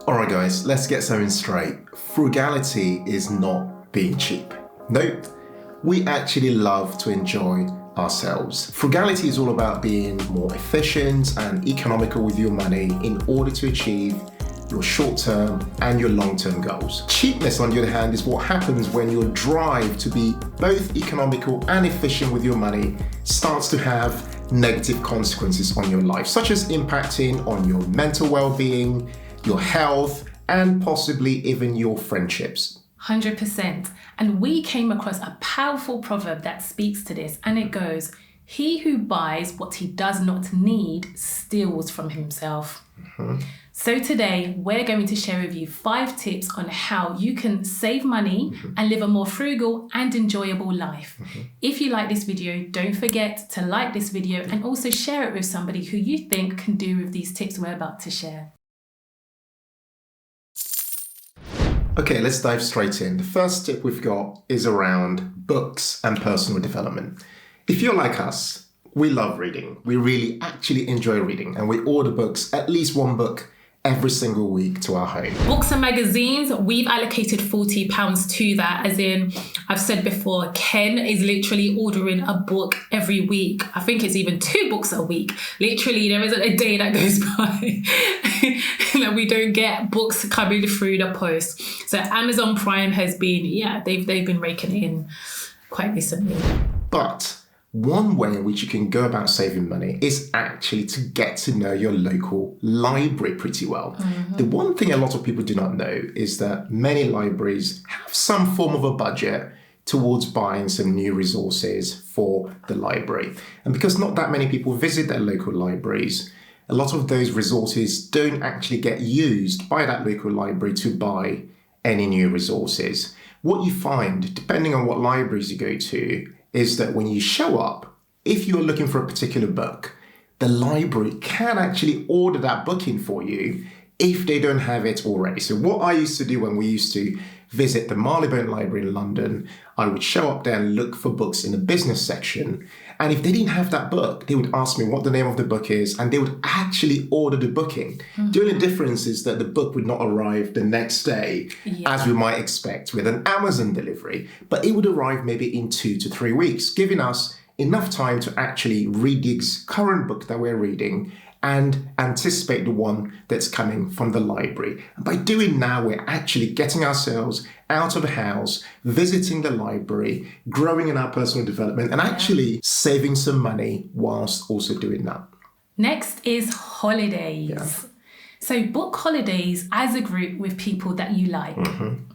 Alright guys, let's get something straight. Frugality is not being cheap. Nope, we actually love to enjoy ourselves. Frugality is all about being more efficient and economical with your money in order to achieve your short-term and your long-term goals. Cheapness, on the other hand, is what happens when your drive to be both economical and efficient with your money starts to have negative consequences on your life, such as impacting on your mental well-being, your health, and possibly even your friendships. 100%. And we came across a powerful proverb that speaks to this, and it goes, "He who buys what he does not need steals from himself." So today, we're going to share with you 5 tips on how you can save money and live a more frugal and enjoyable life. If you like this video, don't forget to like this video and also share it with somebody who you think can do with these tips we're about to share. Okay, let's dive straight in. The first tip we've got is around books and personal development. If you're like us, we love reading. We really actually enjoy reading, and we order books, at least one book every single week to our home. Books and magazines, we've allocated £40 to that, as in, I've said before, Ken is literally ordering a book every week. I think it's even 2 books a week. Literally, there isn't a day that goes by that we don't get books coming through the post. So Amazon Prime has been, they've been raking it in quite recently. But one way in which you can go about saving money is actually to get to know your local library pretty well. The one thing a lot of people do not know is that many libraries have some form of a budget towards buying some new resources for the library. And because not that many people visit their local libraries, a lot of those resources don't actually get used by that local library to buy any new resources. What you find, depending on what libraries you go to, is that when you show up, if you're looking for a particular book, the library can actually order that book in for you if they don't have it already. So what I used to do when we used to visit the Marylebone Library in London, I would show up there and look for books in the business section. And if they didn't have that book, they would ask me what the name of the book is, and they would actually order the booking. The only difference is that the book would not arrive the next day, as we might expect with an Amazon delivery, but it would arrive maybe in 2 to 3 weeks, giving us enough time to actually read the current book that we're reading and anticipate the one that's coming from the library. And by doing now, we're actually getting ourselves out of the house, visiting the library, growing in our personal development, and actually saving some money whilst also doing that. Next is holidays. So book holidays as a group with people that you like.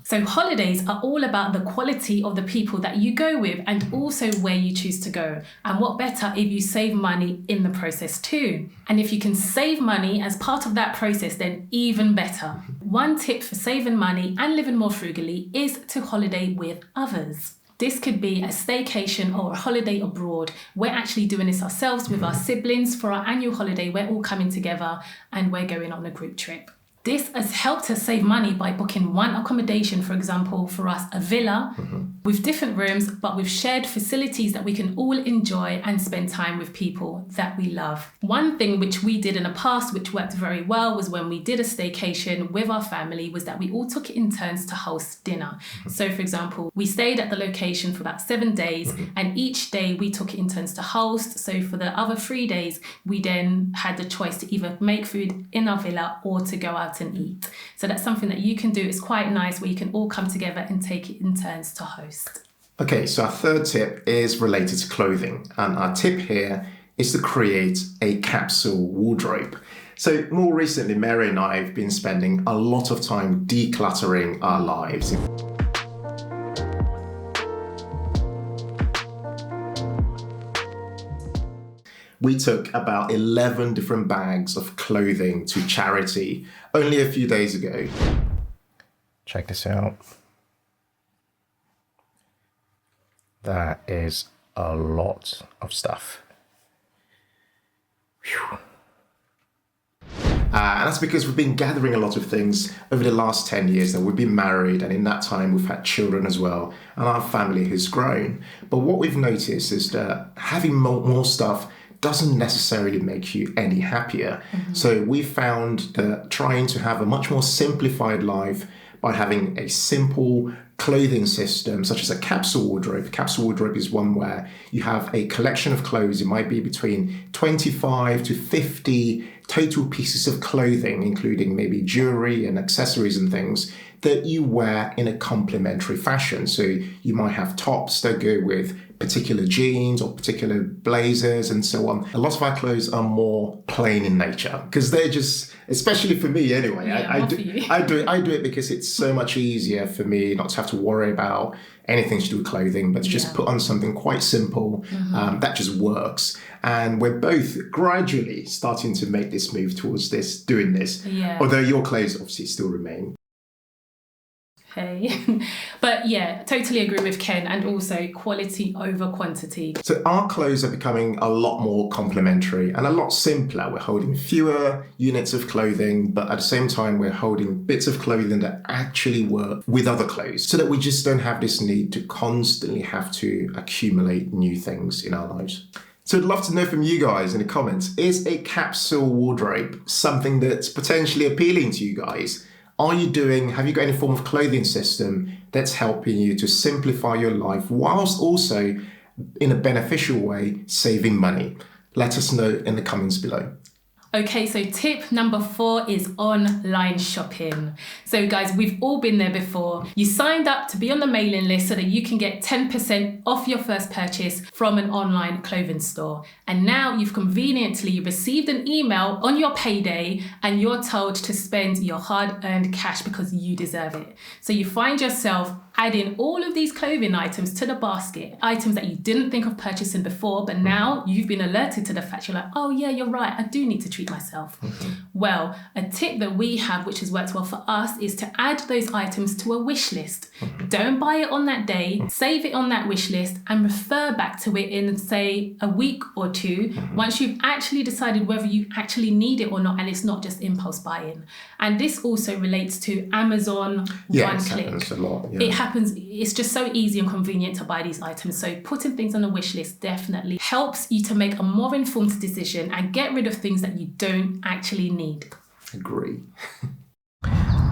So holidays are all about the quality of the people that you go with and also where you choose to go. And what better if you save money in the process too. And if you can save money as part of that process, then even better. One tip for saving money and living more frugally is to holiday with others. This could be a staycation or a holiday abroad. We're actually doing this ourselves with our siblings for our annual holiday. We're all coming together and we're going on a group trip. This has helped us save money by booking one accommodation, for example, for us, a villa with different rooms, but with shared facilities that we can all enjoy and spend time with people that we love. One thing which we did in the past, which worked very well, was when we did a staycation with our family, was that we all took it in turns to host dinner. So, for example, we stayed at the location for about 7 days, and each day we took it in turns to host. So for the other 3 days, we then had the choice to either make food in our villa or to go out and eat. So that's something that you can do. It's quite nice where you can all come together and take it in turns to host. Okay, so our third tip is related to clothing. And our tip here is to create a capsule wardrobe. So more recently, Mary and I have been spending a lot of time decluttering our lives. We took about 11 different bags of clothing to charity only a few days ago. Check this out. That is a lot of stuff. And that's because we've been gathering a lot of things over the last 10 years that we've been married, and in that time we've had children as well, and our family has grown. But what we've noticed is that having more stuff doesn't necessarily make you any happier. So we found that trying to have a much more simplified life by having a simple clothing system, such as a capsule wardrobe. A capsule wardrobe is one where you have a collection of clothes. It might be between 25 to 50 total pieces of clothing, including maybe jewelry and accessories and things that you wear in a complementary fashion. So you might have tops that go with particular jeans or particular blazers and so on. A lot of our clothes are more plain in nature because they're just, especially for me anyway, Yeah, I do it because it's so much easier for me not to have to worry about anything to do with clothing, but to just put on something quite simple that just works. And we're both gradually starting to make this move towards doing this. Although your clothes obviously still remain. Hey. But yeah, totally agree with Ken, and also quality over quantity. So our clothes are becoming a lot more complementary and a lot simpler. We're holding fewer units of clothing, but at the same time, we're holding bits of clothing that actually work with other clothes so that we just don't have this need to constantly have to accumulate new things in our lives. So I'd love to know from you guys in the comments, is a capsule wardrobe something that's potentially appealing to you guys? Have you got any form of clothing system that's helping you to simplify your life whilst also, in a beneficial way, saving money? Let us know in the comments below. Okay, so tip number 4 is online shopping. So guys, we've all been there before. You signed up to be on the mailing list so that you can get 10% off your first purchase from an online clothing store. And now you've conveniently received an email on your payday and you're told to spend your hard-earned cash because you deserve it. So you find yourself adding all of these clothing items to the basket, items that you didn't think of purchasing before, but now you've been alerted to the fact you're like, oh yeah, you're right, I do need to treat myself. Well, a tip that we have, which has worked well for us, is to add those items to a wish list. Don't buy it on that day, save it on that wish list and refer back to it in, say, a week or two, once you've actually decided whether you actually need it or not, and it's not just impulse buying. And this also relates to Amazon one click. Happens a lot. It happens, it's just so easy and convenient to buy these items. So putting things on a wish list definitely helps you to make a more informed decision and get rid of things that you don't actually need. Agree.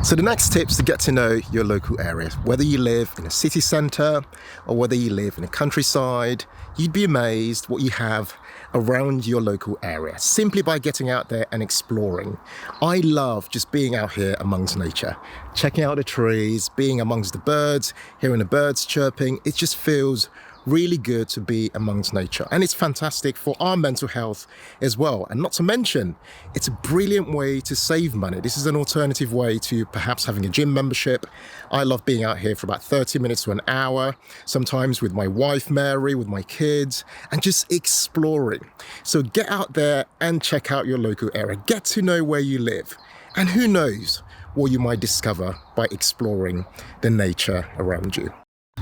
So the next tip is to get to know your local area. Whether you live in a city centre or whether you live in a countryside, you'd be amazed what you have around your local area simply by getting out there and exploring. I love just being out here amongst nature, checking out the trees, being amongst the birds, hearing the birds chirping. It just feels really good to be amongst nature, and it's fantastic for our mental health as well. And not to mention, it's a brilliant way to save money. This is an alternative way to perhaps having a gym membership. I love being out here for about 30 minutes to an hour, sometimes with my wife Mary, with my kids, and just exploring. So get out there and check out your local area, get to know where you live, and who knows what you might discover by exploring the nature around you.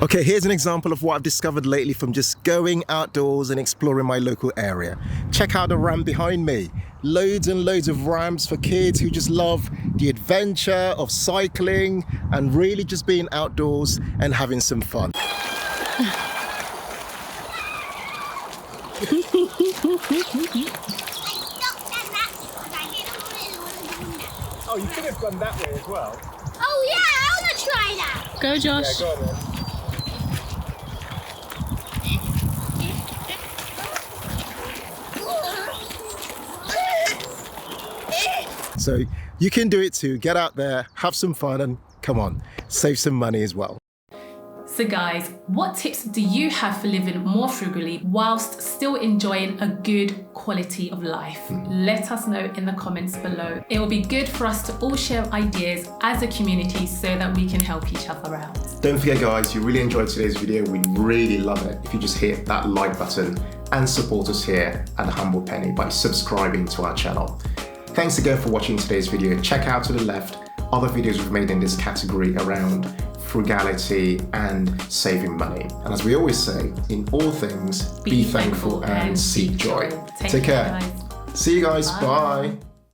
Okay, here's an example of what I've discovered lately from just going outdoors and exploring my local area. Check out the ramp behind me. Loads and loads of ramps for kids who just love the adventure of cycling and really just being outdoors and having some fun. Oh, you could have gone that way as well. Oh yeah, I want to try that. Go, Josh. Yeah, go on then. So you can do it too. Get out there, have some fun, and come on, save some money as well. So guys, what tips do you have for living more frugally whilst still enjoying a good quality of life? Let us know in the comments below. It will be good for us to all share ideas as a community so that we can help each other out. Don't forget guys, you really enjoyed today's video. We'd really love it if you just hit that like button and support us here at The Humble Penny by subscribing to our channel. Thanks again for watching today's video. Check out to the left other videos we've made in this category around frugality and saving money. And as we always say, in all things, be thankful and seek joy. Take care. Guys. See you guys. Bye. Bye.